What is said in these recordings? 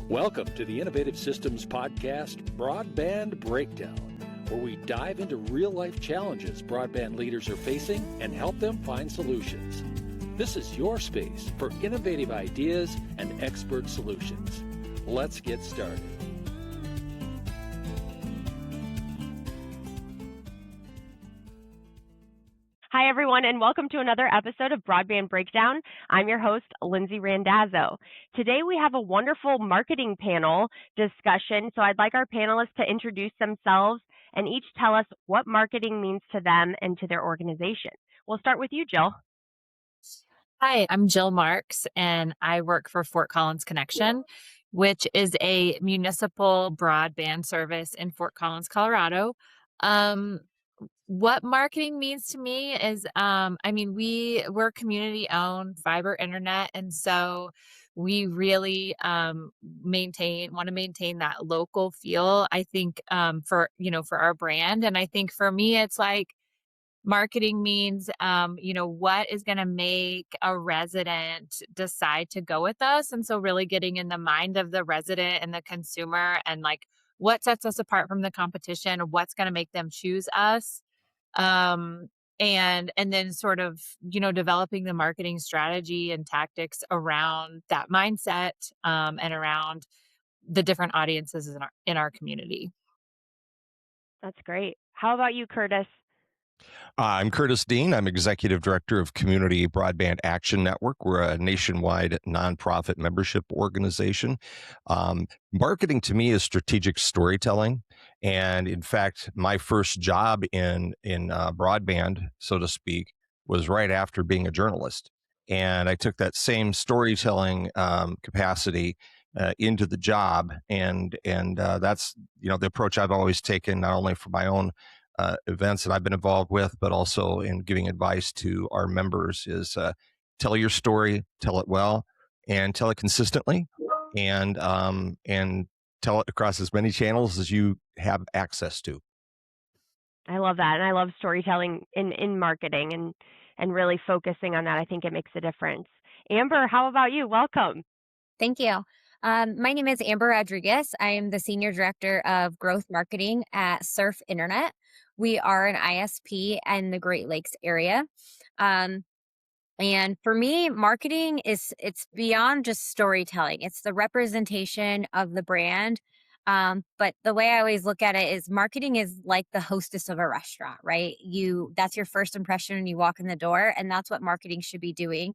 Welcome to the Innovative Systems Podcast, Broadband Breakdown, where we dive into real-life challenges broadband leaders are facing and help them find solutions. This is your space for innovative ideas and expert solutions. Let's get started. Hi, everyone, and welcome to another episode of Broadband Breakdown. I'm your host, Lindsay Randazzo. Today, we have a wonderful marketing panel discussion, so I'd like our panelists to introduce themselves and each tell us what marketing means to them and to their organization. We'll start with you, Jill. Hi, I'm Jill Marx, and I work for Fort Collins Connexion, which is a municipal broadband service in Fort Collins, Colorado. What marketing means to me is, we're community-owned fiber internet, and so we really want to maintain that local feel. I think for our brand, and I think for me, it's like marketing means, what is going to make a resident decide to go with us, and so really getting in the mind of the resident and the consumer, and like what sets us apart from the competition, what's going to make them choose us. And then sort of, developing the marketing strategy and tactics around that mindset, and around the different audiences in our community. That's great. How about you, Curtis? I'm Curtis Dean. I'm Executive Director of Community Broadband Action Network. We're a nationwide nonprofit membership organization. Marketing to me is strategic storytelling. And in fact, my first job in broadband, so to speak, was right after being a journalist. And I took that same storytelling capacity into the job. And that's, the approach I've always taken, not only for my own events that I've been involved with, but also in giving advice to our members is tell your story, tell it well, and tell it consistently, and tell it across as many channels as you have access to. I love that, and I love storytelling in marketing and really focusing on that. I think it makes a difference. Amber, how about you? Welcome. Thank you. My name is Amber Rodriguez. I am the Senior Director of Growth Marketing at Surf Internet. We are an ISP in the Great Lakes area. And for me, marketing it's beyond just storytelling. It's the representation of the brand. But the way I always look at it is marketing is like the hostess of a restaurant, right? That's your first impression when you walk in the door, and that's what marketing should be doing.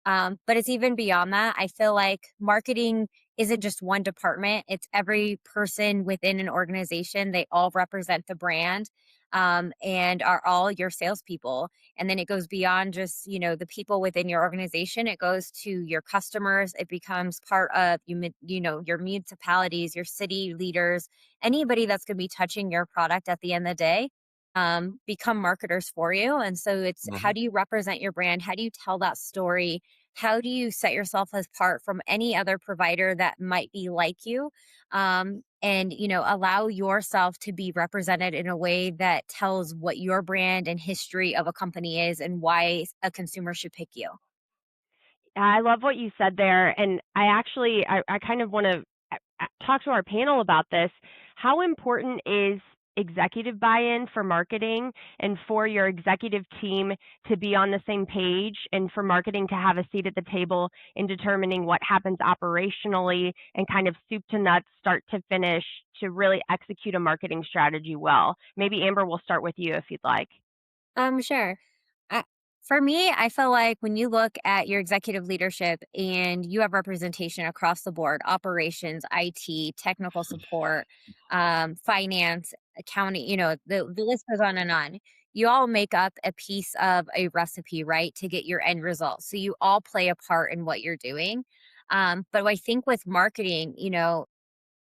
But it's even beyond that. I feel like marketing isn't just one department. It's every person within an organization. They all represent the brand, and are all your salespeople. And then it goes beyond just, the people within your organization. It goes to your customers. It becomes part of, your municipalities, your city leaders, anybody that's going to be touching your product at the end of the day. Become marketers for you. And so it's how do you represent your brand? How do you tell that story? How do you set yourself apart from any other provider that might be like you? And, allow yourself to be represented in a way that tells what your brand and history of a company is and why a consumer should pick you. I love what you said there. And I kind of want to talk to our panel about this. How important is executive buy-in for marketing and for your executive team to be on the same page, and for marketing to have a seat at the table in determining what happens operationally and kind of soup to nuts, start to finish, to really execute a marketing strategy well? Maybe Amber, we'll start with you if you'd like. Sure. For me, I feel like when you look at your executive leadership and you have representation across the board, operations, IT, technical support, finance, accounting, the list goes on and on. You all make up a piece of a recipe, right, to get your end result. So you all play a part in what you're doing. But I think with marketing,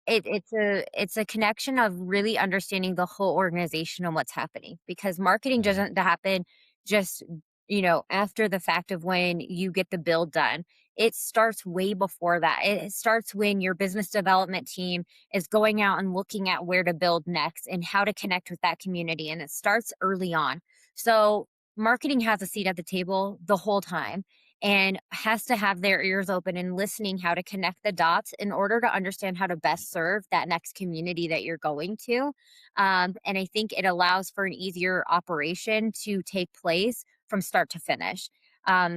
it's a connection of really understanding the whole organization and what's happening, because marketing doesn't happen just after the fact of when you get the build done. It starts way before that. It starts when your business development team is going out and looking at where to build next and how to connect with that community. And it starts early on. So marketing has a seat at the table the whole time. and has to have their ears open and listening how to connect the dots in order to understand how to best serve that next community that you're going to. And I think it allows for an easier operation to take place from start to finish.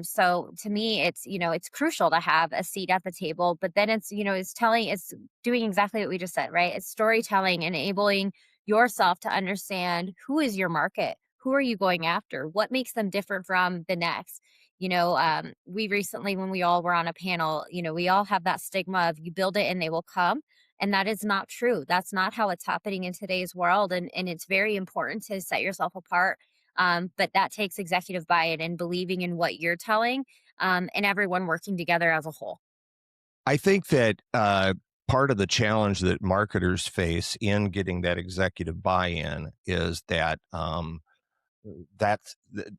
So to me, it's crucial to have a seat at the table, but then it's doing exactly what we just said, right? It's storytelling, enabling yourself to understand who is your market, who are you going after, what makes them different from the next. We recently, when we all were on a panel, we all have that stigma of you build it and they will come. And that is not true. That's not how it's happening in today's world. And it's very important to set yourself apart. But that takes executive buy-in and believing in what you're telling, and everyone working together as a whole. I think that part of the challenge that marketers face in getting that executive buy-in is that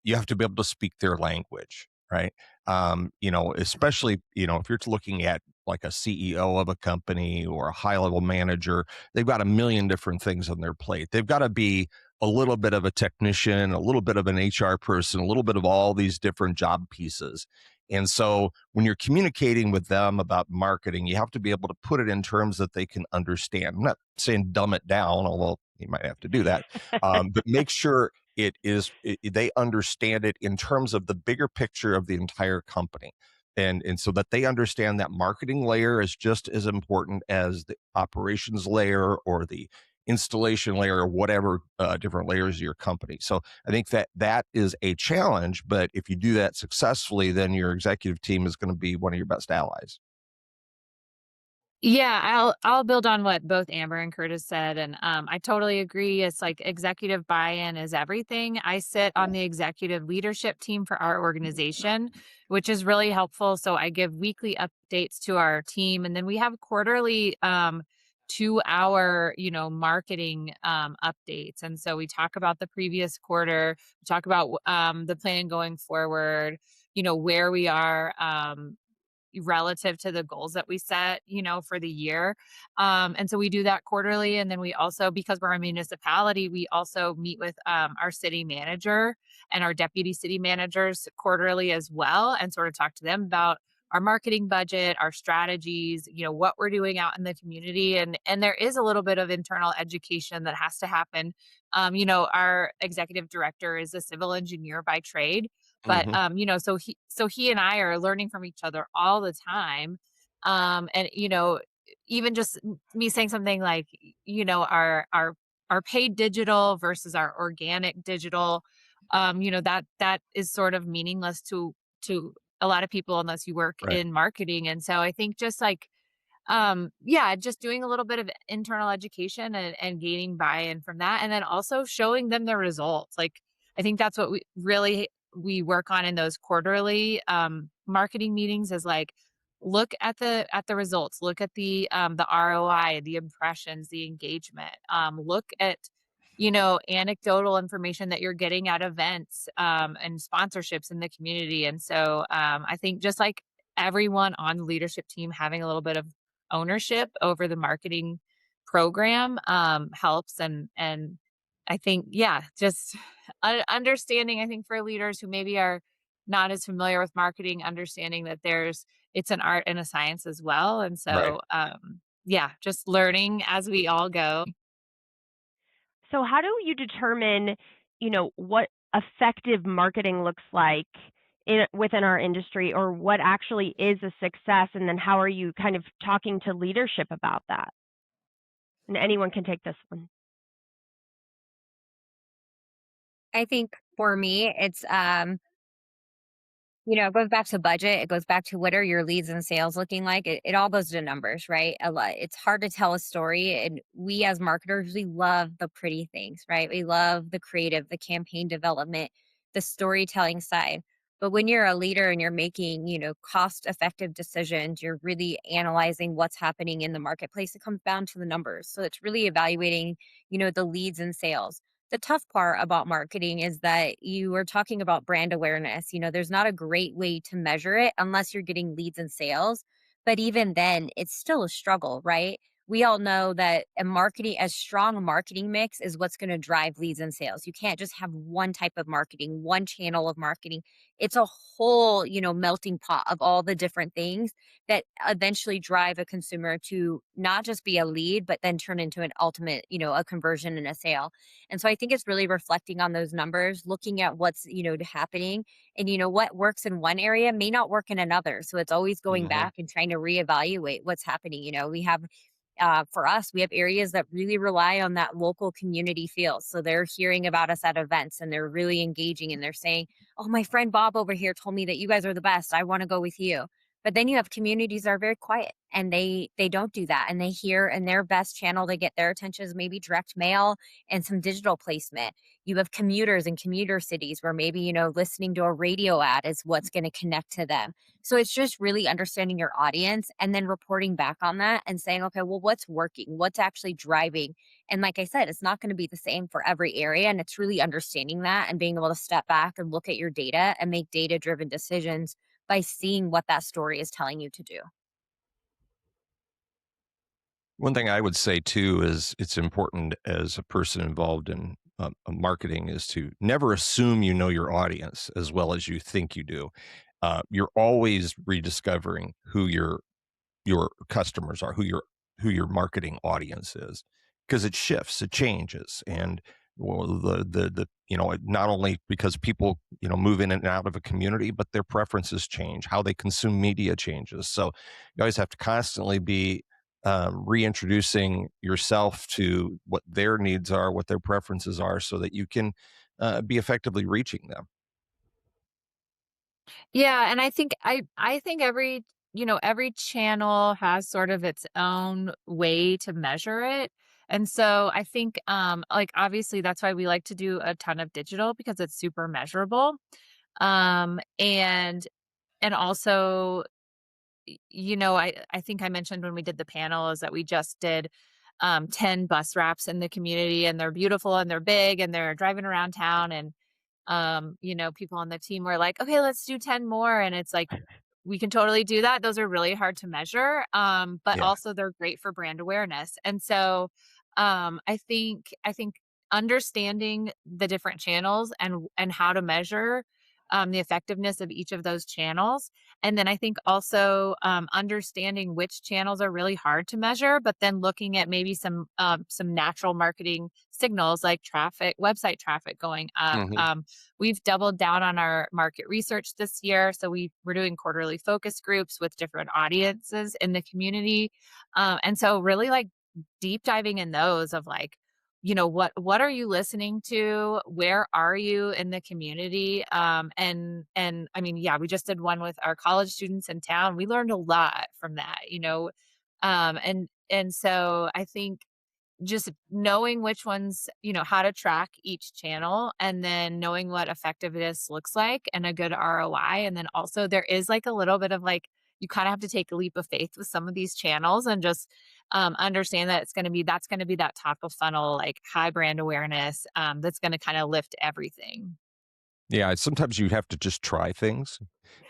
you have to be able to speak their language, right? Especially, if you're looking at like a CEO of a company or a high-level manager, they've got a million different things on their plate. They've got to be a little bit of a technician, a little bit of an HR person, a little bit of all these different job pieces. And so when you're communicating with them about marketing, you have to be able to put it in terms that they can understand. I'm not saying dumb it down, although you might have to do that, but make sure they understand it in terms of the bigger picture of the entire company. And so that they understand that marketing layer is just as important as the operations layer or the installation layer or whatever different layers of your company. So I think that is a challenge, but if you do that successfully, then your executive team is going to be one of your best allies. Yeah, I'll build on what both Amber and Curtis said, and I totally agree. It's like executive buy-in is everything. I sit on the executive leadership team for our organization, which is really helpful. So I give weekly updates to our team, and then we have quarterly 2-hour marketing updates. And so we talk about the previous quarter, we talk about the plan going forward, where we are. Relative to the goals that we set, for the year. And so we do that quarterly. And then we also, because we're a municipality, we also meet with our city manager and our deputy city managers quarterly as well, and sort of talk to them about our marketing budget, our strategies, what we're doing out in the community. And there is a little bit of internal education that has to happen. Our executive director is a civil engineer by trade. But so he and I are learning from each other all the time. And even just me saying something like, our paid digital versus our organic digital, that is sort of meaningless to a lot of people unless you work Right. in marketing. And so I think just like just doing a little bit of internal education and gaining buy-in from that, and then also showing them the results. Like, I think that's what we work on in those quarterly marketing meetings, is like, look at the results, look at the ROI, the impressions, the engagement, look at anecdotal information that you're getting at events and sponsorships in the community. And so I think just like everyone on the leadership team having a little bit of ownership over the marketing program helps. And I think, just understanding, I think for leaders who maybe are not as familiar with marketing, understanding that it's an art and a science as well. And Right. so, just learning as we all go. So how do you determine, what effective marketing looks like within our industry, or what actually is a success? And then how are you kind of talking to leadership about that? And anyone can take this one. I think for me, it's it goes back to budget. It goes back to what are your leads and sales looking like. It all goes to numbers, right? A lot. It's hard to tell a story, and we as marketers, we love the pretty things, right? We love the creative, the campaign development, the storytelling side. But when you're a leader and you're making, cost-effective decisions, you're really analyzing what's happening in the marketplace. It comes down to the numbers. So it's really evaluating, the leads and sales. The tough part about marketing is that you are talking about brand awareness. There's not a great way to measure it unless you're getting leads and sales. But even then, it's still a struggle, right? we all know that a strong marketing mix is what's going to drive leads and sales. You can't just have one type of marketing, one channel of marketing. It's a whole, melting pot of all the different things that eventually drive a consumer to not just be a lead, but then turn into an ultimate, a conversion and a sale. And so I think it's really reflecting on those numbers, looking at what's, happening, and what works in one area may not work in another. So it's always going Hmm. back and trying to reevaluate what's happening. We have for us, we have areas that really rely on that local community feel. So they're hearing about us at events and they're really engaging and they're saying, "Oh, my friend Bob over here told me that you guys are the best. I want to go with you." But then you have communities that are very quiet and they don't do that. And they hear, and their best channel to get their attention is maybe direct mail and some digital placement. You have commuters in commuter cities where maybe, listening to a radio ad is what's going to connect to them. So it's just really understanding your audience and then reporting back on that and saying, okay, well, what's working? What's actually driving? And like I said, it's not going to be the same for every area. And it's really understanding that and being able to step back and look at your data and make data driven decisions by seeing what that story is telling you to do. One thing I would say too is it's important as a person involved in marketing is to never assume you know your audience as well as you think you do. You're always rediscovering who your customers are, who your marketing audience is, because it shifts, it changes, and well, the not only because people move in and out of a community, but their preferences change, how they consume media changes. So you always have to constantly be reintroducing yourself to what their needs are, what their preferences are, so that you can be effectively reaching them. Yeah, and I think every channel has sort of its own way to measure it. And so I think like obviously that's why we like to do a ton of digital because it's super measurable. And also I think I mentioned when we did the panel is that we just did 10 bus wraps in the community, and they're beautiful and they're big and they're driving around town, and people on the team were like, okay, let's do 10 more. And it's like, we can totally do that. Those are really hard to measure. But Yeah. also they're great for brand awareness. And so I think understanding the different channels and how to measure the effectiveness of each of those channels. And then I think also understanding which channels are really hard to measure, but then looking at maybe some natural marketing signals like traffic, website traffic going up. Hmm. We've doubled down on our market research this year, so we're doing quarterly focus groups with different audiences in the community, and so really like deep diving in those of like what are you listening to, where are you in the community, and I mean, yeah, we just did one with our college students in town. We learned a lot from that, and so I think just knowing which ones, how to track each channel, and then knowing what effectiveness looks like and a good ROI. And then also there is like a little bit of like, you kind of have to take a leap of faith with some of these channels and just understand that that's going to be that top of funnel, like high brand awareness, that's going to kind of lift everything. Yeah, sometimes you have to just try things,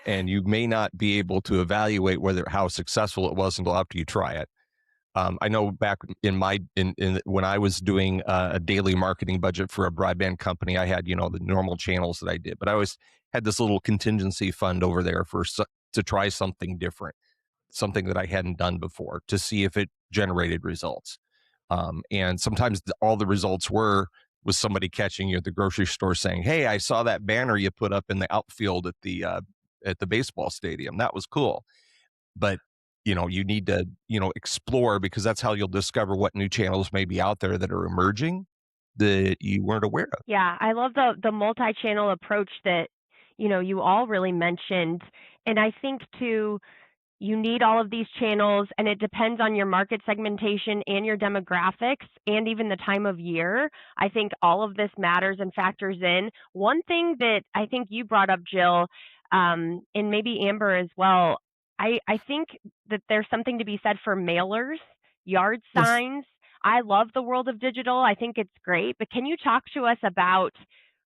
and you may not be able to evaluate whether how successful it was until after you try it. I know back in when I was doing a daily marketing budget for a broadband company, I had the normal channels that I did, but I always had this little contingency fund over there to try something different, something that I hadn't done before, to see if it generated results. And sometimes all the results was somebody catching you at the grocery store saying, "Hey, I saw that banner you put up in the outfield at the baseball stadium. That was cool." But you need to explore, because that's how you'll discover what new channels may be out there that are emerging that you weren't aware of. Yeah, I love the multi-channel approach that you all really mentioned. And I think too, you need all of these channels, and it depends on your market segmentation and your demographics and even the time of year. I think all of this matters and factors in. One thing that I think you brought up, Jill, and maybe Amber as well, I think that there's something to be said for mailers, yard signs. I love the world of digital. I think it's great. But can you talk to us about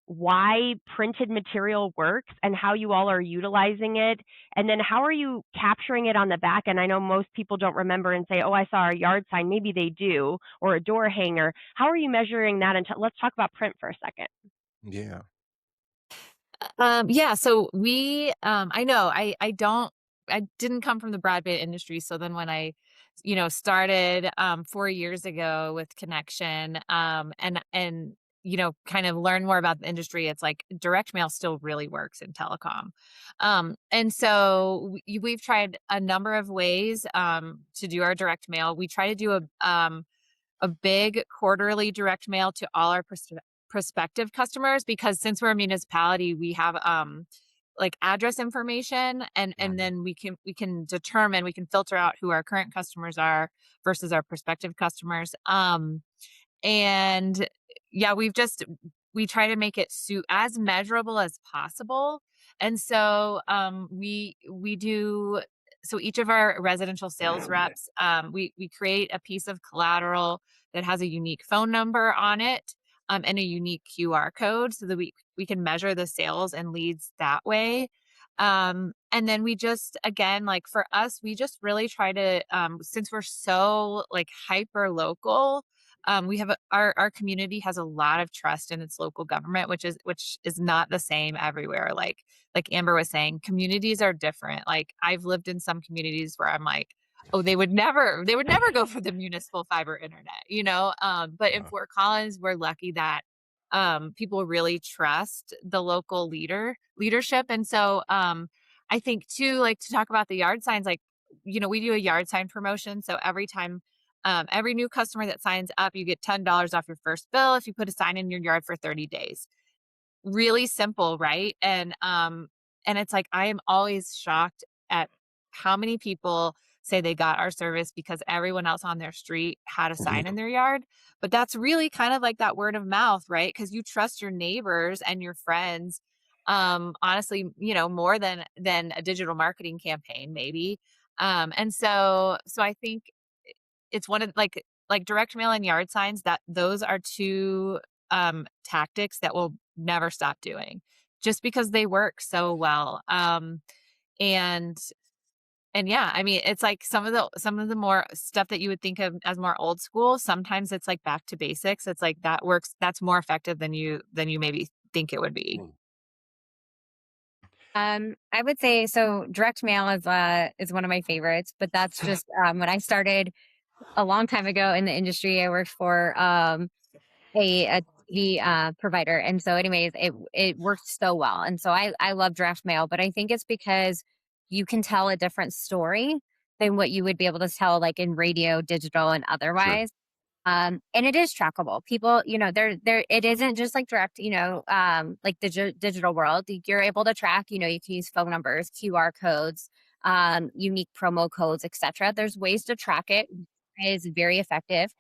why printed material works and how you all are utilizing it. And then how are you capturing it on the back end? I know most people don't remember and say, oh, I saw a yard sign. Maybe they do, or a door hanger. How are you measuring that? And let's talk about print for a second. Yeah. Yeah, so we I know I didn't come from the broadband industry. So then when I, started 4 years ago with Connexion, and kind of learn more about the industry, it's like direct mail still really works in telecom. And so we've tried a number of ways to do our direct mail. We try to do a big quarterly direct mail to all our prospective customers, because since we're a municipality, we have like address information, and then we can determine, we can filter out who our current customers are versus our prospective customers. And yeah, we try to make it as measurable as possible. And so we do, so each of our residential sales reps, we create a piece of collateral that has a unique phone number on it, and a unique QR code, so that we can measure the sales and leads that way. And then we just, again, like for us, we just really try to, since we're so like hyper local, we have our community has a lot of trust in its local government, which is not the same everywhere. Like Amber was saying, communities are different. Like I've lived in some communities where I'm like, oh, they would never go for the municipal fiber internet. But in Fort Collins, we're lucky that people really trust the local leadership. And so I think too, like to talk about the yard signs, like, we do a yard sign promotion. So every time, every new customer that signs up, you get $10 off your first bill if you put a sign in your yard for 30 days. Really simple, right? And it's like, I am always shocked at how many people say they got our service because everyone else on their street had a sign in their yard. But that's really kind of like that word of mouth, right? Because you trust your neighbors and your friends, honestly, more than a digital marketing campaign, maybe. And so I think it's one of like direct mail and yard signs, that those are two tactics that we'll never stop doing, just because they work so well. And yeah, I mean, it's like some of the more stuff that you would think of as more old school, sometimes it's like back to basics. It's like that works, that's more effective than you maybe think it would be. I would say so. Direct mail is one of my favorites, but that's just when I started a long time ago in the industry. I worked for a TV provider, and so, anyways, it worked so well, and so I love direct mail. But I think it's because you can tell a different story than what you would be able to tell like in radio, digital, and otherwise. And it is trackable. People, it isn't just like direct, like the digital world. You're able to track, you can use phone numbers, QR codes, unique promo codes, etc. There's ways to track it. It is very effective.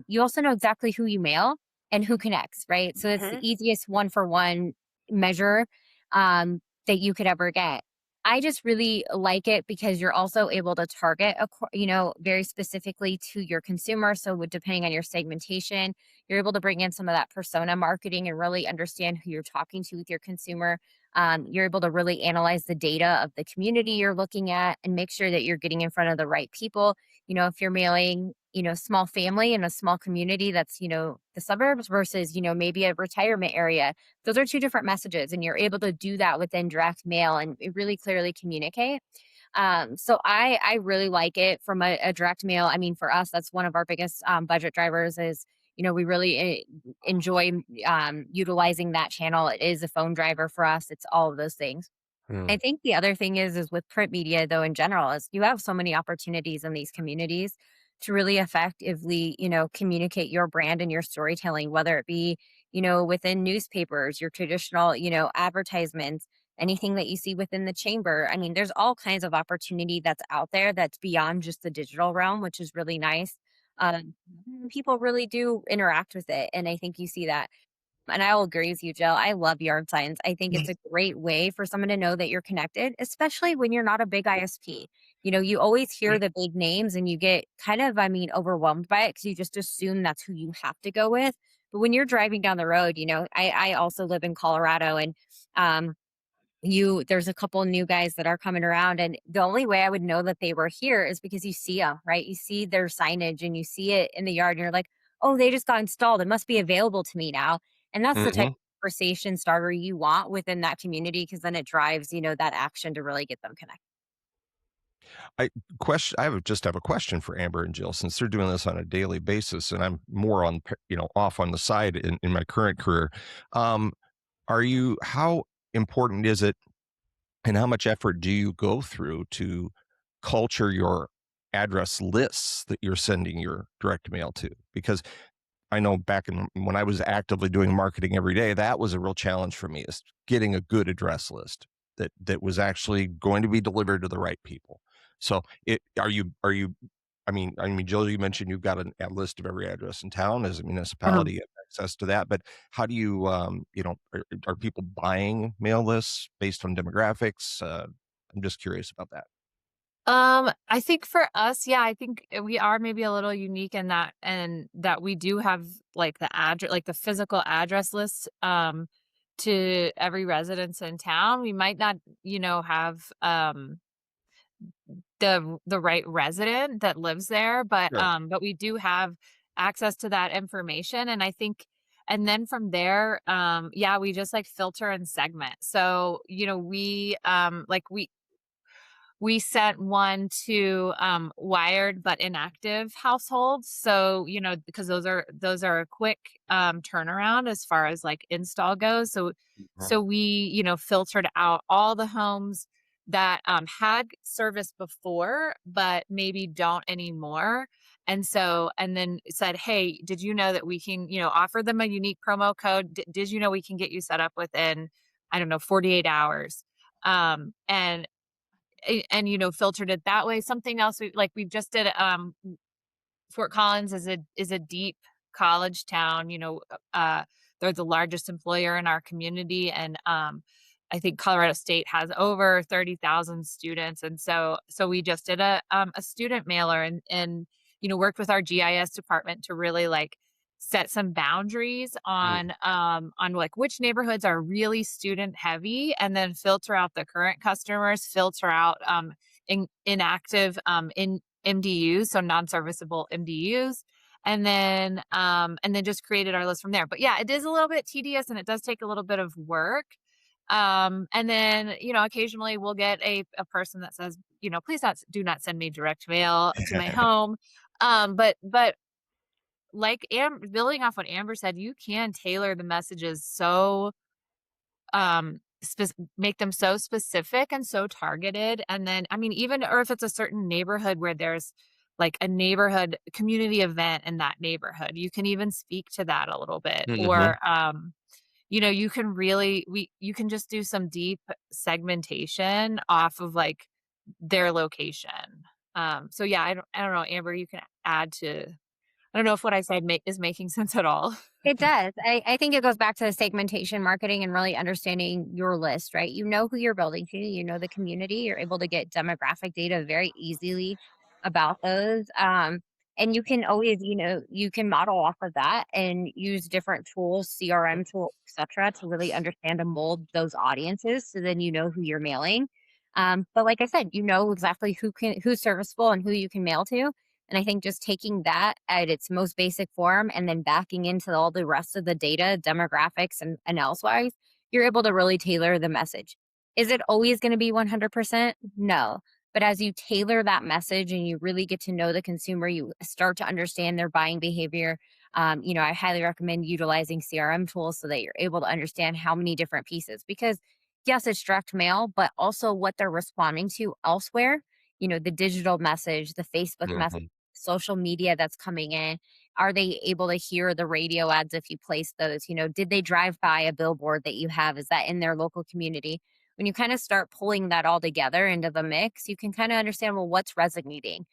You also know exactly who you mail and who connects, right? So it's the easiest one-for-one measure that you could ever get. I just really like it because you're also able to target, very specifically to your consumer. So depending on your segmentation, you're able to bring in some of that persona marketing and really understand who you're talking to with your consumer. You're able to really analyze the data of the community you're looking at and make sure that you're getting in front of the right people. If you're mailing, small family in a small community that's, the suburbs versus, maybe a retirement area, those are two different messages, and you're able to do that within direct mail and really clearly communicate. So I really like it from a direct mail. I mean, for us, that's one of our biggest budget drivers is, we really enjoy utilizing that channel. It is a phone driver for us. It's all of those things. I think the other thing is with print media, though, in general, is you have so many opportunities in these communities to really effectively, communicate your brand and your storytelling, whether it be, within newspapers, your traditional, advertisements, anything that you see within the chamber. I mean, there's all kinds of opportunity that's out there that's beyond just the digital realm, which is really nice. People really do interact with it. And I think you see that. And I will agree with you, Jill. I love yard signs. I think it's a great way for someone to know that you're connected, especially when you're not a big ISP. You always hear the big names and you get kind of, overwhelmed by it because you just assume that's who you have to go with. But when you're driving down the road, I also live in Colorado, and um, there's a couple new guys that are coming around, and the only way I would know that they were here is because you see them, right? You see their signage and you see it in the yard, and you're like, oh, they just got installed. It must be available to me now. And that's the type Hmm. of conversation starter you want within that community, because then it drives, that action to really get them connected. I just have a question for Amber and Jill, since they're doing this on a daily basis, and I'm more on, off on the side in my current career. Um, how important is it, and how much effort do you go through to culture your address lists that you're sending your direct mail to? Because I know back when I was actively doing marketing every day, that was a real challenge for me, is getting a good address list that was actually going to be delivered to the right people. So, I mean, Jill, you mentioned you've got a list of every address in town as a Uh-huh. municipality, you have access to that. But how do you, are people buying mail lists based on demographics? I'm just curious about that. I think for us, yeah, I think we are maybe a little unique in that, and that we do have like the address, like the physical address list, to every residence in town. We might not, have, the right resident that lives there, Sure. but we do have access to that information. And I think, and then from there, yeah, we just like filter and segment. So, we sent one to wired but inactive households. So, because those are a quick turnaround as far as like install goes. So we, filtered out all the homes that had service before, but maybe don't anymore. And then said, hey, did you know that we can, offer them a unique promo code? Did you know we can get you set up within, I don't know, 48 hours? And filtered it that way. Something else we just did, Fort Collins is a deep college town. They're the largest employer in our community, and I think Colorado State has over 30,000 students. And so we just did a student mailer, and worked with our GIS department to really like set some boundaries on like which neighborhoods are really student heavy, and then filter out the current customers, filter out inactive in MDUs, so non-serviceable MDUs, and then just created our list from there. But yeah, it is a little bit tedious, and it does take a little bit of work. And then, occasionally we'll get a person that says, please do not send me direct mail to my home. But like building off what Amber said, you can tailor the messages so make them so specific and so targeted. And then, I mean, even, or if it's a certain neighborhood where there's like a neighborhood community event in that neighborhood, you can even speak to that a little bit. Hmm. Or you can just do some deep segmentation off of like their location. So yeah, I don't know, Amber, you can add to, I don't know if what I said is making sense at all. It does. I think it goes back to the segmentation marketing and really understanding your list, right? You know who you're building to, you know the community, you're able to get demographic data very easily about those. And you can always, you can model off of that and use different tools, CRM tools, etc., to really understand and mold those audiences. So then you know who you're mailing. But like I said, you know exactly who's serviceable and who you can mail to. And I think just taking that at its most basic form and then backing into all the rest of the data, demographics and elsewise, you're able to really tailor the message. Is it always going to be 100%? No. But as you tailor that message and you really get to know the consumer, you start to understand their buying behavior. I highly recommend utilizing CRM tools so that you're able to understand how many different pieces. Because yes, it's direct mail, but also what they're responding to elsewhere. The digital message, the Facebook message, Hmm. social media that's coming in. Are they able to hear the radio ads if you place those? Did they drive by a billboard that you have? Is that in their local community? When you kind of start pulling that all together into the mix, you can kind of understand, well, what's resonating.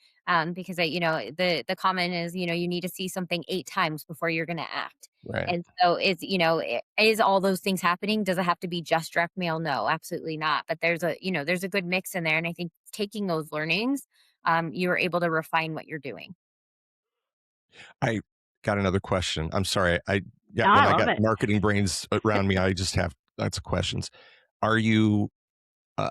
Because the comment is, you need to see something 8 times before you're going to act. Right. And so is all those things happening? Does it have to be just direct mail? No, absolutely not. But there's a good mix in there. And I think taking those learnings, you're able to refine what you're doing. I got another question. I'm sorry. Yeah, Oh, when I I love got it. marketing brains around me, I just have lots of questions. Are you uh,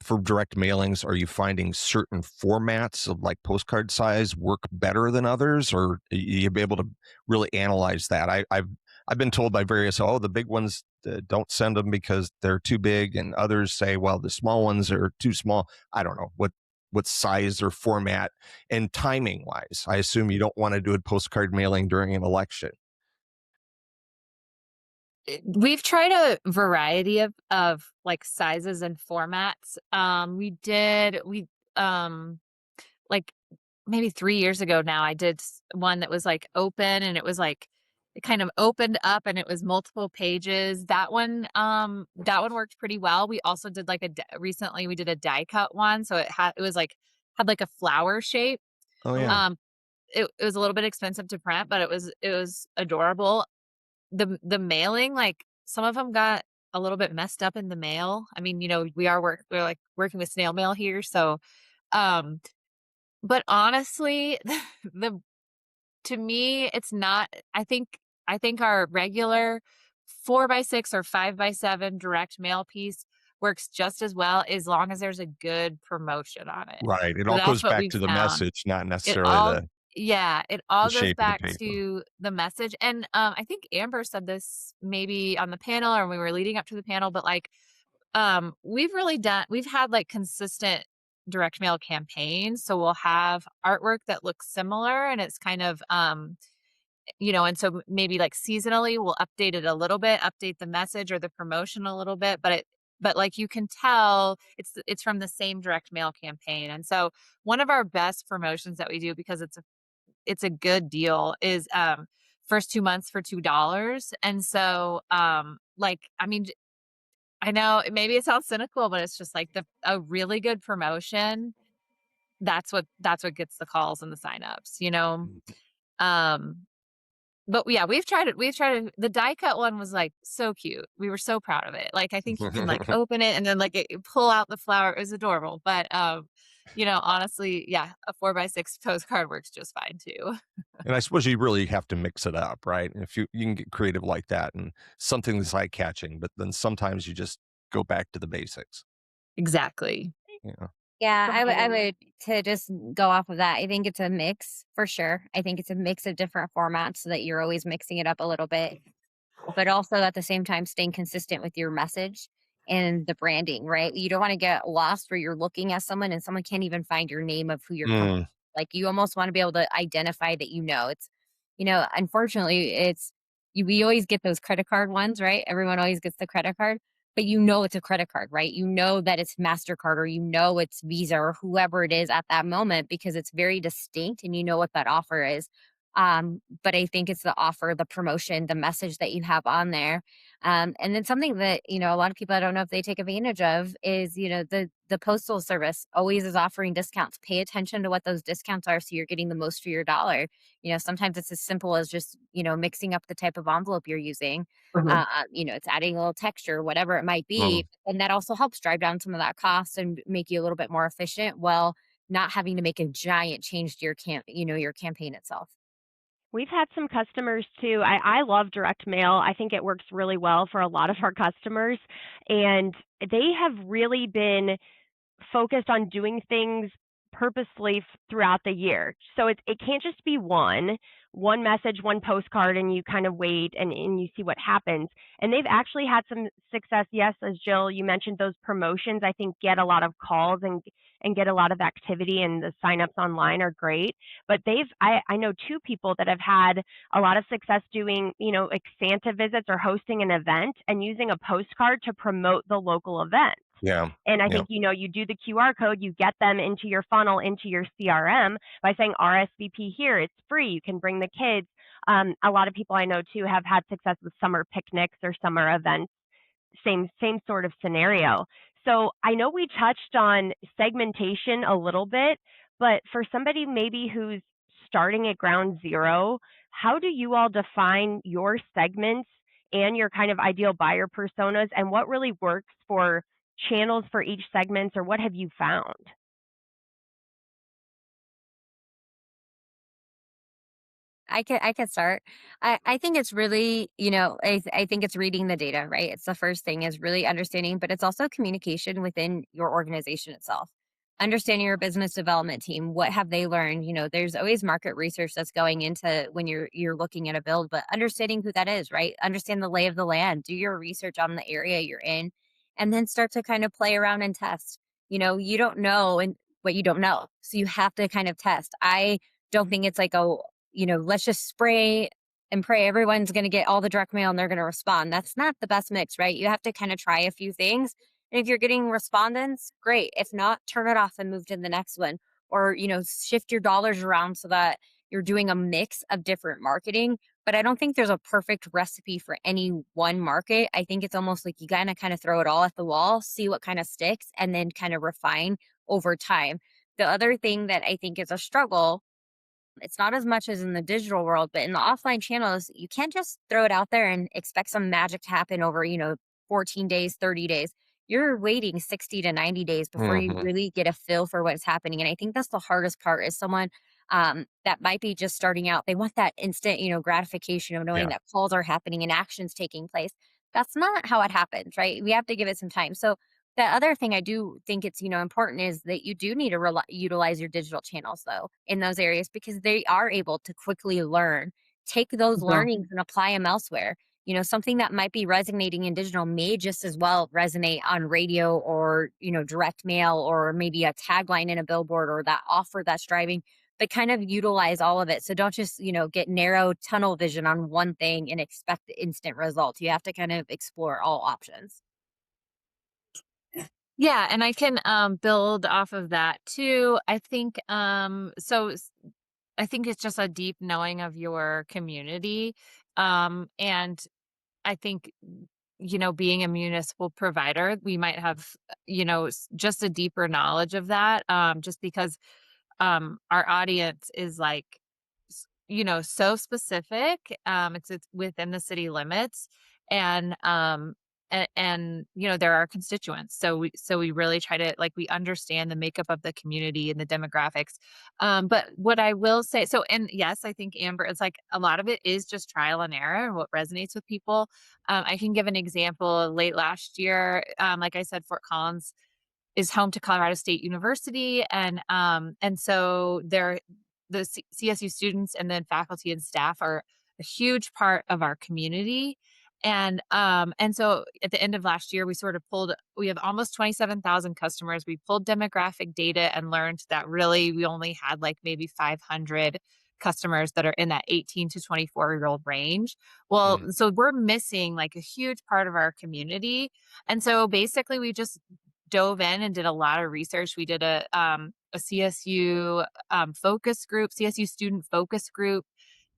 for direct mailings, are you finding certain formats of like postcard size work better than others, or you be able to really analyze that? I've been told by various, oh, the big ones don't send them because they're too big, and others say, well, the small ones are too small. I don't know what size or format, and timing wise. I assume you don't want to do a postcard mailing during an election. We've tried a variety of like sizes and formats. We like maybe 3 years ago now, I did one that was like open, and it was like it kind of opened up and it was multiple pages. That one worked pretty well. We also did like recently we did a die cut one, so it was like had like a flower shape. Oh yeah. Um, it was a little bit expensive to print, but it was adorable. The mailing, like some of them got a little bit messed up in the mail. I mean, we're like working with snail mail here, so um but honestly, the to me, it's not. I think our regular 4x6 or 5x7 direct mail piece works just as well as long as there's a good promotion on it. Right. It So all that's goes what back we've to the found. message, not It necessarily all the Yeah, it all goes shape of the back paper. to the message. And I think Amber said this maybe on the panel or when we were leading up to the panel, but like we've had like consistent direct mail campaigns. So we'll have artwork that looks similar, and it's kind of and so maybe like seasonally we'll update it a little bit, update the message or the promotion a little bit, but like you can tell it's from the same direct mail campaign. And so one of our best promotions that we do, because it's a good deal, is first 2 months for $2. And so like I mean, I know maybe it sounds cynical, but it's just like a really good promotion. That's what gets the calls and the signups. Um but yeah, we've tried it. The die cut one was like so cute. We were so proud of it. Like I think you can like open it and then like pull out the flower. It was adorable. But honestly, yeah, a 4x6 postcard works just fine too. And I suppose you really have to mix it up, right? And if you can get creative like that and something that's eye catching, but then sometimes you just go back to the basics. Exactly. Yeah. Yeah, Go I ahead, would to just go off of that. I think it's a mix for sure. I think it's a mix of different formats so that you're always mixing it up a little bit, but also at the same time staying consistent with your message and the branding, right? You don't want to get lost where you're looking at someone and someone can't even find your name of who you're Mm. like you almost want to be able to identify that it's unfortunately we always get those credit card ones, right? Everyone always gets the credit card, but it's a credit card, right? You know that it's MasterCard or it's Visa or whoever it is at that moment because it's very distinct and you know what that offer is. But I think it's the offer, the promotion, the message that you have on there. And then something that, a lot of people, I don't know if they take advantage of is, the postal service always is offering discounts. Pay attention to what those discounts are so you're getting the most for your dollar. Sometimes it's as simple as just, mixing up the type of envelope you're using. It's adding a little texture, whatever it might Mm. be. And that also helps drive down some of that cost and make you a little bit more efficient while not having to make a giant change to your campaign itself. We've had some customers too. I love direct mail. I think it works really well for a lot of our customers. And they have really been focused on doing things purposely throughout the year. So it can't just be one message, one postcard, and you kind of wait and you see what happens. And they've actually had some success. Yes, as Jill, you mentioned, those promotions, I think, get a lot of calls and get a lot of activity, and the signups online are great. But I know two people that have had a lot of success doing, like Santa visits or hosting an event and using a postcard to promote the local event. Yeah. And I Yeah. think, you do the QR code, you get them into your funnel, into your CRM by saying RSVP here, it's free, you can bring the kids. A lot of people I know too have had success with summer picnics or summer events, same sort of scenario. So I know we touched on segmentation a little bit, but for somebody maybe who's starting at ground zero, how do you all define your segments and your kind of ideal buyer personas, and what really works for channels for each segment, or what have you found? I could start. I think it's really, I think it's reading the data, right? It's the first thing is really understanding, but it's also communication within your organization itself. Understanding your business development team, what have they learned? There's always market research that's going into when you're looking at a build, but understanding who that is, right? Understand the lay of the land, do your research on the area you're in, and then start to kind of play around and test. You don't know and what you don't know. So you have to kind of test. I don't think it's like, oh, let's just spray and pray everyone's going to get all the direct mail and they're going to respond. That's not the best mix, right? You have to kind of try a few things. And if you're getting respondents, great. If not, turn it off and move to the next one. Or, shift your dollars around so that you're doing a mix of different marketing. But I don't think there's a perfect recipe for any one market. I think it's almost like you kind of throw it all at the wall, see what kind of sticks, and then kind of refine over time. The other thing that I think is a struggle, it's not as much as in the digital world, but in the offline channels, you can't just throw it out there and expect some magic to happen over, 14 days, 30 days. You're waiting 60 to 90 days before you Mhm. really get a feel for what's happening. And I think that's the hardest part is someone that might be just starting out. They want that instant, gratification of knowing Yeah. that calls are happening and actions taking place. That's not how it happens, right? We have to give it some time. So the other thing I do think it's, important is that you do need to utilize your digital channels though in those areas because they are able to quickly learn, take those Mhm. learnings and apply them elsewhere. Something that might be resonating in digital may just as well resonate on radio or, direct mail or maybe a tagline in a billboard or that offer that's driving, but kind of utilize all of it. So don't just, get narrow tunnel vision on one thing and expect the instant results. You have to kind of explore all options. Yeah, and I can build off of that too. I think I think it's just a deep knowing of your community. And I think, being a municipal provider, we might have, just a deeper knowledge of that, just because our audience is like, so specific. It's within the city limits, and there are constituents. So we really try to like we understand the makeup of the community and the demographics. But what I will say, and yes, I think Amber, it's like a lot of it is just trial and error and what resonates with people. I can give an example. Late last year, like I said, Fort Collins is home to Colorado State University, and so CSU students and then faculty and staff are a huge part of our community. And so at the end of last year, we have almost 27,000 customers. We pulled demographic data and learned that really we only had like maybe 500 customers that are in that 18 to 24-year-old range. Well, Mm. so we're missing like a huge part of our community. And so basically we just dove in and did a lot of research. We did a CSU focus group, CSU student focus group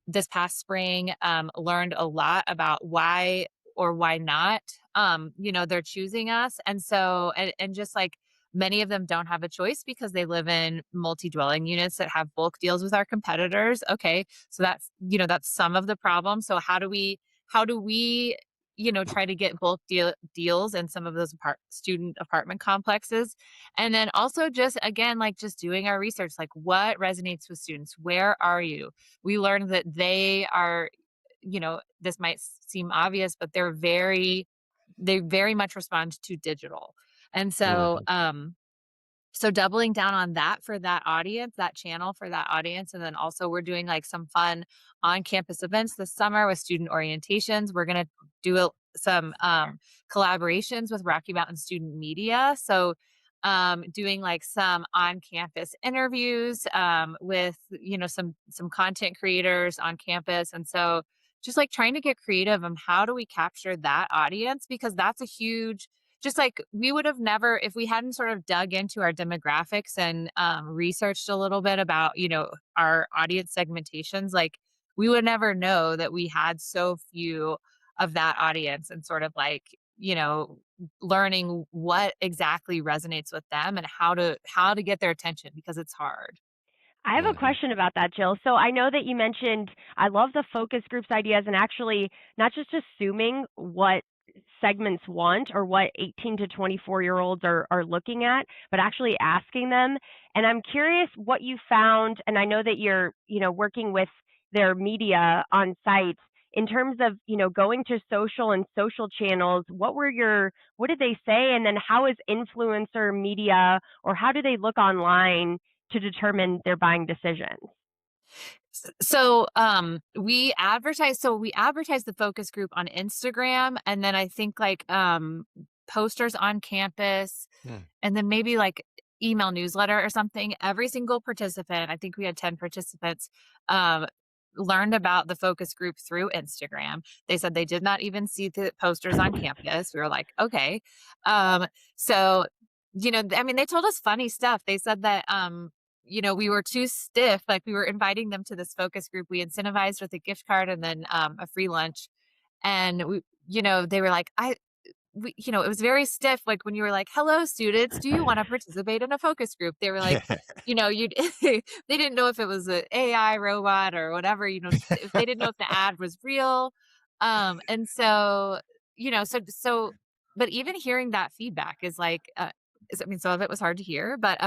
this past spring. Learned a lot about why or why not, they're choosing us. And so, and just like many of them don't have a choice because they live in multi-dwelling units that have bulk deals with our competitors. Okay. So that's some of the problem. So how do we try to get bulk deals in some of those student apartment complexes. And then also just again, like just doing our research, like what resonates with students, where are you? We learned that they are, this might seem obvious, but they very much respond to digital. And so, Mhm. so doubling down on that for that audience, that channel for that audience. And then also we're doing like some fun on-campus events this summer with student orientations. We're going to do some collaborations with Rocky Mountain Student Media. So doing like some on-campus interviews with, some content creators on campus. And so just like trying to get creative on how do we capture that audience, because that's a huge, just like we would have never, if we hadn't sort of dug into our demographics and researched a little bit about, our audience segmentations, like we would never know that we had so few of that audience and sort of like, learning what exactly resonates with them and how to get their attention because it's hard. I have a Mhm. question about that, Jill. So I know that you mentioned, I love the focus groups ideas and actually not just assuming what segments want or what 18 to 24-year-olds are looking at, but actually asking them. And I'm curious what you found. And I know that you're, working with their media on sites. In terms of, going to social and social channels, what did they say? And then how is influencer media, or how do they look online to determine their buying decisions? So we advertise the focus group on Instagram, and then I think like posters on campus, and then maybe like email newsletter or something. Every single participant, I think we had 10 participants, learned about the focus group through Instagram. They said they did not even see the posters on campus. We were like, okay. So, I mean, they told us funny stuff. They said that, we were too stiff. Like, we were inviting them to this focus group. We incentivized with a gift card and then a free lunch. And they were like, it was very stiff. Like when you were like, hello, students, do you want to participate in a focus group? They were like, they didn't know if it was an AI robot or whatever, if they didn't know if the ad was real. And so, but even hearing that feedback is like, some of it was hard to hear, but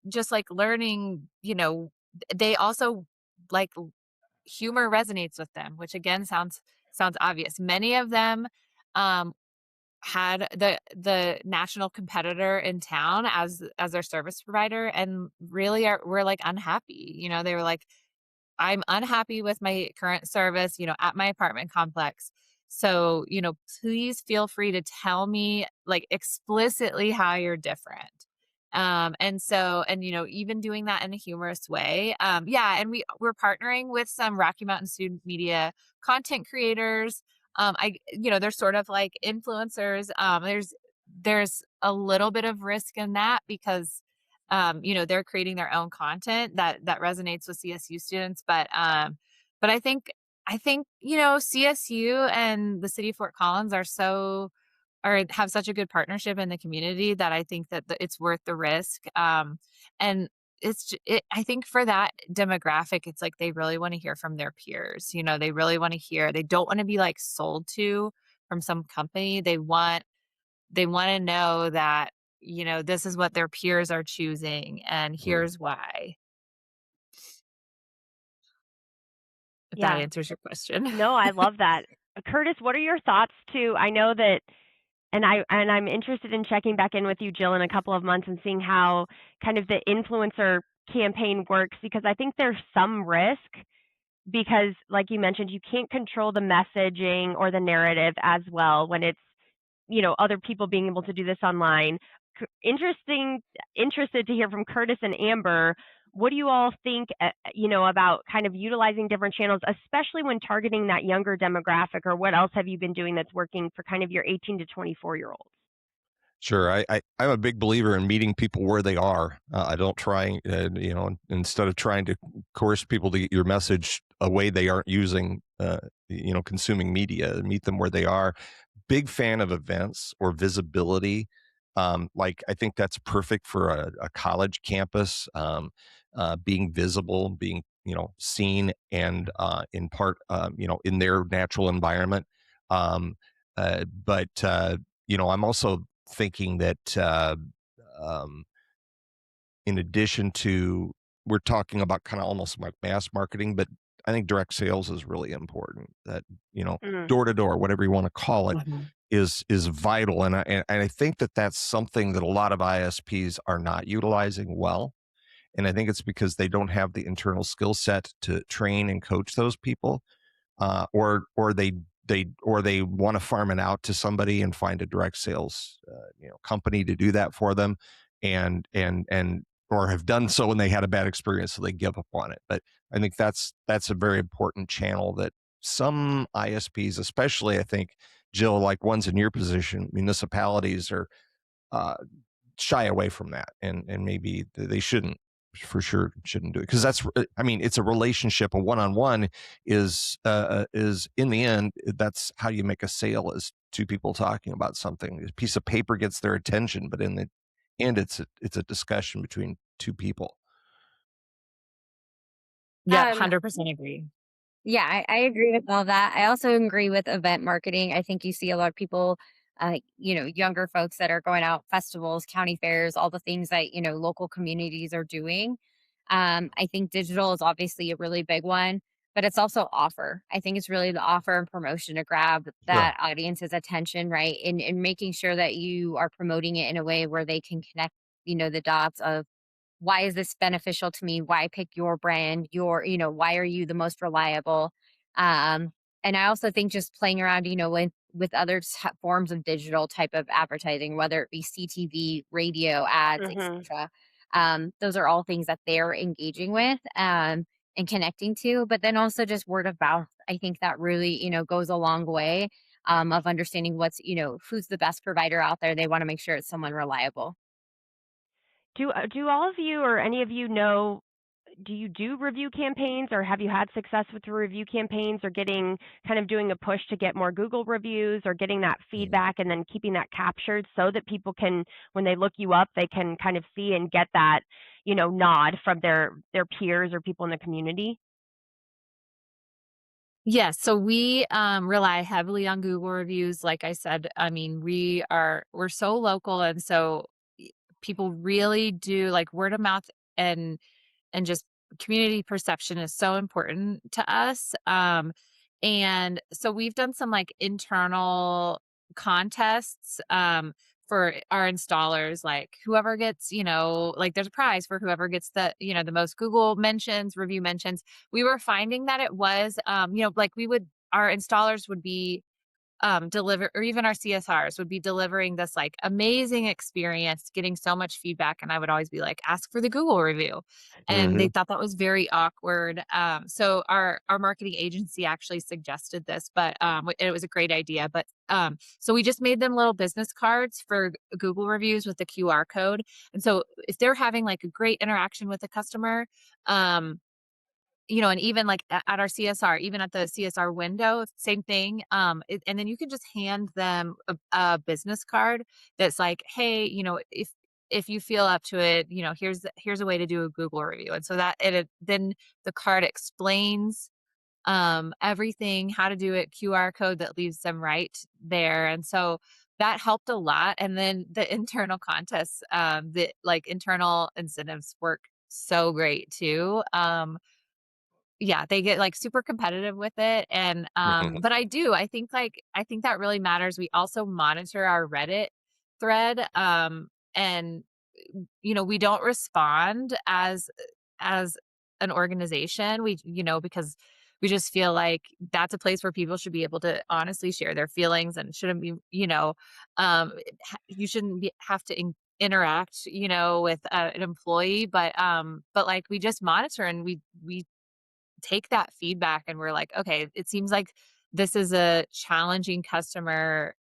just like learning, they also like humor resonates with them, which again sounds obvious. Many of them had the national competitor in town as their service provider, and really were like unhappy. They were like, I'm unhappy with my current service, at my apartment complex. So, please feel free to tell me like explicitly how you're different. Even doing that in a humorous way. And we're partnering with some Rocky Mountain student media content creators. They're sort of like influencers. There's a little bit of risk in that because, they're creating their own content that resonates with CSU students. But I think, CSU and the city of Fort Collins have such a good partnership in the community that I think that it's worth the risk. And I think for that demographic, it's like they really want to hear from their peers. They really want to hear. They don't want to be like sold to from some company. They want to know that this is what their peers are choosing, and here's why. If that answers your question. No, I love that. Curtis, what are your thoughts too? I know that, and I'm interested in checking back in with you, Jill, in a couple of months and seeing how kind of the influencer campaign works, because I think there's some risk because, like you mentioned, you can't control the messaging or the narrative as well when it's, other people being able to do this online. Interested to hear from Curtis and Amber. What do you all think, about kind of utilizing different channels, especially when targeting that younger demographic, or what else have you been doing that's working for kind of your 18 to 24-year-olds? Sure. I'm a big believer in meeting people where they are. I don't try, instead of trying to coerce people to get your message a way they aren't using, consuming media, meet them where they are. Big fan of events or visibility. I think that's perfect for a college campus, being visible, being, seen and in part, in their natural environment. I'm also thinking that in addition to, we're talking about kind of almost like mass marketing, but I think direct sales is really important. That door to door, whatever you want to call it, is vital, and I think that that's something that a lot of ISPs are not utilizing well, and I think it's because they don't have the internal skill set to train and coach those people, or they want to farm it out to somebody and find a direct sales company to do that for them, and or have done so when they had a bad experience, so they give up on it. But I think that's a very important channel that some ISPs, especially I think, Jill, like ones in your position, municipalities are shy away from that, and maybe they shouldn't. For sure shouldn't do it, because that's, it's a relationship. A one-on-one is in the end, that's how you make a sale, is two people talking about something. A piece of paper gets their attention, but in the end, it's a discussion between two people. Yeah, 100% agree. Yeah, I agree with all that. I also agree with event marketing. I think you see a lot of people, younger folks that are going out festivals, county fairs, all the things that, local communities are doing. I think digital is obviously a really big one, but it's also offer. I think it's really the offer and promotion to grab Sure. that audience's attention, right? And making sure that you are promoting it in a way where they can connect, the dots of why is this beneficial to me? Why pick your brand? Why are you the most reliable? Um, and I also think just playing around, with other forms of digital type of advertising, whether it be CTV, radio ads, Mhm. etc. Those are all things that they're engaging with and connecting to. But then also just word of mouth. I think that really, goes a long way of understanding who's the best provider out there. They want to make sure it's someone reliable. Do all of you or any of you know, do you do review campaigns, or have you had success with the review campaigns, or doing a push to get more Google reviews, or getting that Mm. feedback and then keeping that captured so that people can, when they look you up, they can kind of see and get that, nod from their peers or people in the community? Yes, so we rely heavily on Google reviews. Like I said, I mean, we're so local, and so people really do like word of mouth, and just community perception is so important to us. And so we've done some like internal contests for our installers, like whoever gets, like there's a prize for whoever gets the most Google mentions, review mentions. We were finding that it was, like our installers would be deliver, or even our CSRs would be delivering this like amazing experience, getting so much feedback. And I would always be like, ask for the Google review. And they Hmm. thought that was very awkward. So our marketing agency actually suggested this, but it was a great idea. But so we just made them little business cards for Google reviews with the QR code. And so if they're having like a great interaction with the customer, um, and even like at our CSR, even at the CSR window, same thing. And then you can just hand them a business card that's like, hey, if you feel up to it, here's a way to do a Google review. And so then the card explains everything, how to do it, QR code that leaves them right there. And so that helped a lot. And then the internal contests, the like internal incentives work so great too. Yeah, they get, like, super competitive with it, and, but I think that really matters. We also monitor our Reddit thread, and, we don't respond as an organization. Because we just feel like that's a place where people should be able to honestly share their feelings, and shouldn't be, you shouldn't have to interact, with, an employee, but, like, we just monitor, and we take that feedback, and we're like, okay, it seems like this is a challenging customer,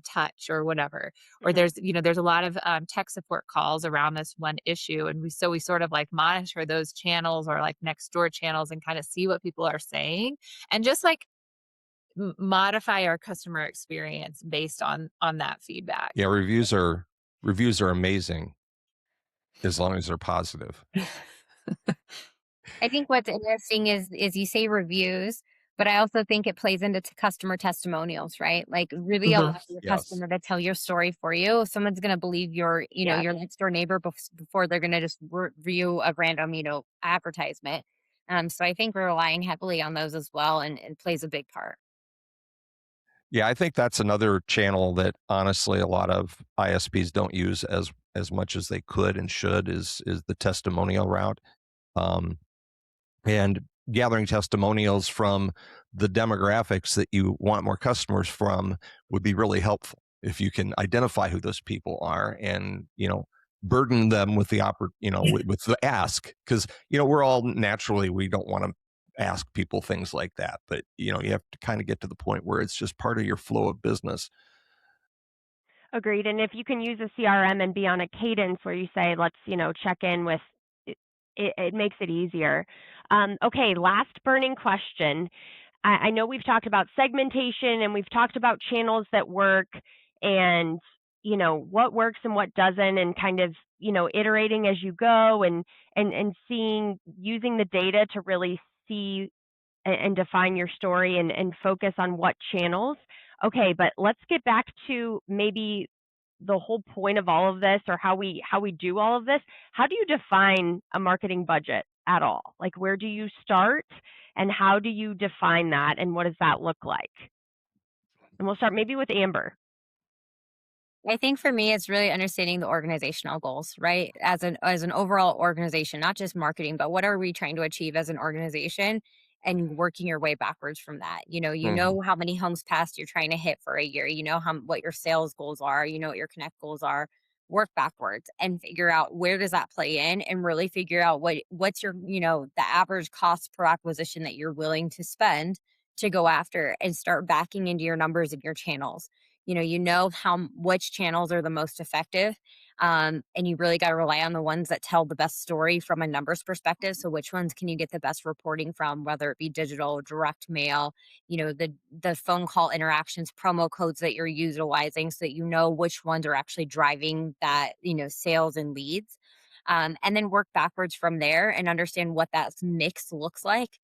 touch or whatever. Or Mhm. there's a lot of tech support calls around this one issue. And we sort of like monitor those channels, or like next door channels, and kind of see what people are saying, and just like modify our customer experience based on that feedback. Yeah, reviews are amazing as long as they're positive. I think what's interesting is you say reviews, but I also think it plays into customer testimonials, right? Like really Mhm. allow your Yes. customer to tell your story for you. Someone's going to believe Yes. your next door neighbor before they're going to just review a random, advertisement. So I think we're relying heavily on those as well, and plays a big part. Yeah, I think that's another channel that honestly a lot of ISPs don't use as much as they could and should is the testimonial route. Um, and gathering testimonials from the demographics that you want more customers from would be really helpful if you can identify who those people are and burden them with the with the ask, because we're all naturally, we don't want to ask people things like that, but you have to kind of get to the point where it's just part of your flow of business. Agreed. And if you can use a CRM and be on a cadence where you say, let's, check in with it, it makes it easier. Okay, last burning question. I know we've talked about segmentation and we've talked about channels that work, and, what works and what doesn't, and kind of, iterating as you go, and using the data to really see and define your story, and focus on what channels. Okay, but let's get back to maybe the whole point of all of this, or how we do all of this, how do you define a marketing budget at all? Like, where do you start, and how do you define that, and what does that look like? And we'll start maybe with Amber. I think for me, it's really understanding the organizational goals, right? As an overall organization, not just marketing, but what are we trying to achieve as an organization, and working your way backwards from that. You Mhm. know how many homes passed you're trying to hit for a year. You know what your sales goals are. You know what your connect goals are. Work backwards and figure out where does that play in, and really figure out what's your the average cost per acquisition that you're willing to spend to go after, and start backing into your numbers and your channels. You know which channels are the most effective, and you really got to rely on the ones that tell the best story from a numbers perspective. So which ones can you get the best reporting from, whether it be digital, direct mail, the phone call interactions, promo codes that you're utilizing, so that you know which ones are actually driving that sales and leads. And then work backwards from there and understand what that mix looks like.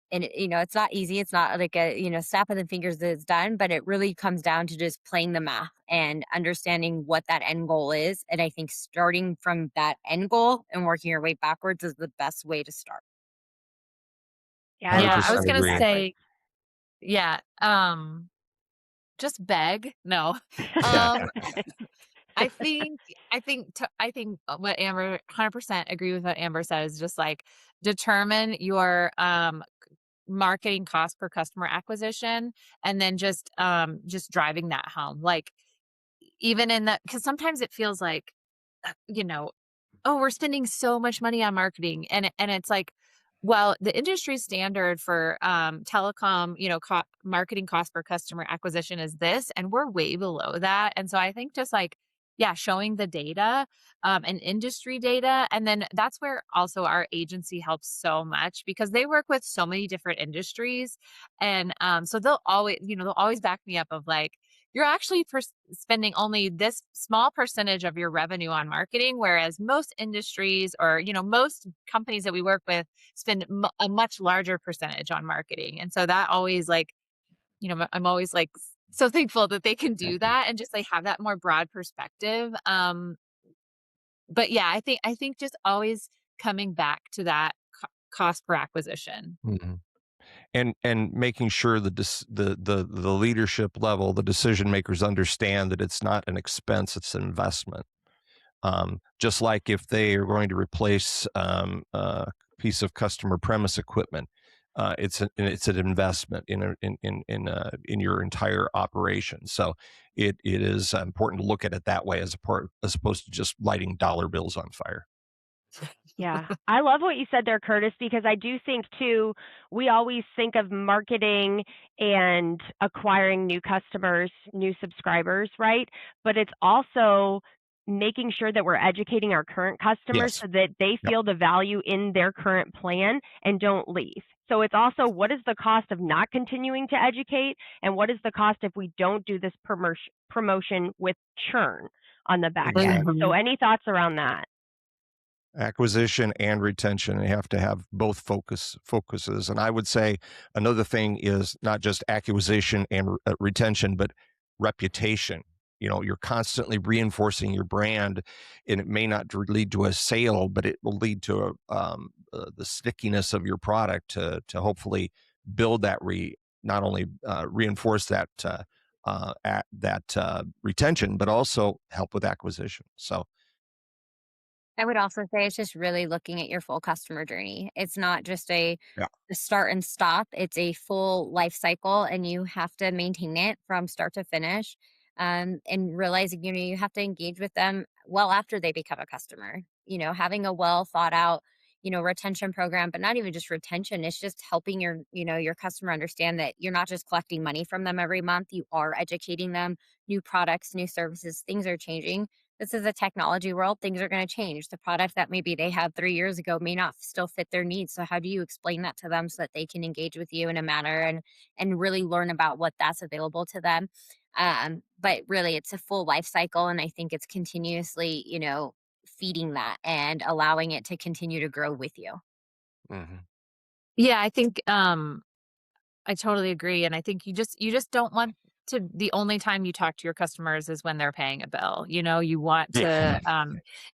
It's not easy. It's not like a, snap of the fingers that it's done, but it really comes down to just playing the math and understanding what that end goal is. And I think starting from that end goal and working your way backwards is the best way to start. Yeah, I love 100% I was gonna agree. say, yeah, just beg. No. Yeah. Um, I think what Amber 100% agree with what Amber said is just like determine your marketing cost per customer acquisition, and then just driving that home. Like, even in that, because sometimes it feels like, you know, oh, we're spending so much money on marketing, and it's like, well, the industry standard for telecom, marketing cost per customer acquisition is this, and we're way below that. And so I think just like, yeah, showing the data, and industry data, and then that's where also our agency helps so much, because they work with so many different industries, and so they'll always back me up of like, you're actually spending only this small percentage of your revenue on marketing, whereas most industries, or most companies that we work with, spend a much larger percentage on marketing. And so that always, like, I'm always like so thankful that they can do that and just like have that more broad perspective. But yeah, I think just always coming back to that cost per acquisition. Mhm. And making sure the leadership level, the decision makers understand that it's not an expense, it's an investment. Just like if they are going to replace a piece of customer premise equipment, it's an investment in your entire operation. So it is important to look at it that way, as opposed to just lighting dollar bills on fire. Yeah, I love what you said there, Curtis, because I do think too, we always think of marketing and acquiring new customers, new subscribers, right? But it's also making sure that we're educating our current customers Yes. so that they Yep. feel the value in their current plan and don't leave. So it's also, what is the cost of not continuing to educate, and what is the cost if we don't do this promotion with churn on the back end? Exactly. So any thoughts around that? Acquisition and retention. You have to have both focuses. And I would say another thing is not just acquisition and retention, but reputation. You're constantly reinforcing your brand, and it may not lead to a sale, but it will lead to the stickiness of your product to hopefully build that not only reinforce that retention, but also help with acquisition. So I would also say it's just really looking at your full customer journey. It's not just yeah. a start and stop. It's a full life cycle, and you have to maintain it from start to finish. And realizing, you have to engage with them well after they become a customer. Having a well thought out, retention program, but not even just retention. It's just helping your customer understand that you're not just collecting money from them every month. You are educating them, new products, new services, things are changing. This is a technology world. Things are going to change. The product that maybe they had 3 years ago may not still fit their needs. So how do you explain that to them so that they can engage with you in a manner and really learn about what that's available to them? But really, it's a full life cycle, and I think it's continuously, feeding that and allowing it to continue to grow with you. Mhm. Yeah, I think I totally agree, and I think you just don't want the only time you talk to your customers is when they're paying a bill. You want to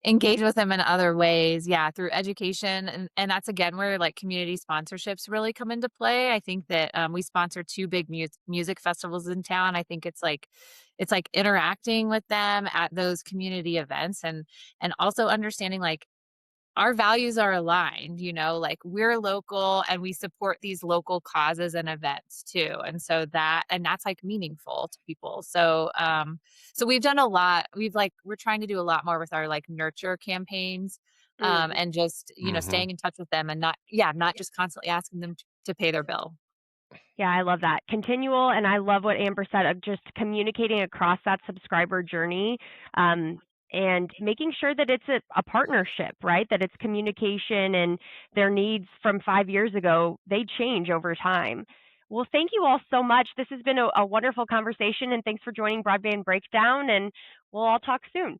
engage with them in other ways. Yeah, through education. And that's again where like community sponsorships really come into play. I think that we sponsor 2 big music festivals in town. I think it's like interacting with them at those community events and also understanding like our values are aligned, like we're local and we support these local causes and events too. And so that's like meaningful to people. So, so we've done a lot. We're trying to do a lot more with our like nurture campaigns, and just, staying in touch with them and not just constantly asking them to pay their bill. Yeah, I love that. Continual, and I love what Amber said, of just communicating across that subscriber journey, and making sure that it's a partnership, right? That it's communication, and their needs from 5 years ago, they change over time. Well, thank you all so much. This has been a wonderful conversation, and thanks for joining Broadband Breakdown, and we'll all talk soon.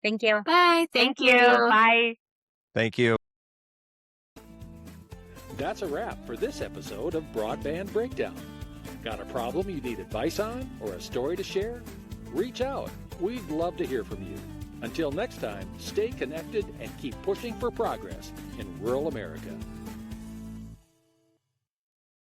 Thank you. Bye. Thank you. Bye. Thank you. That's a wrap for this episode of Broadband Breakdown. Got a problem you need advice on or a story to share? Reach out. We'd love to hear from you. Until next time, stay connected and keep pushing for progress in rural America.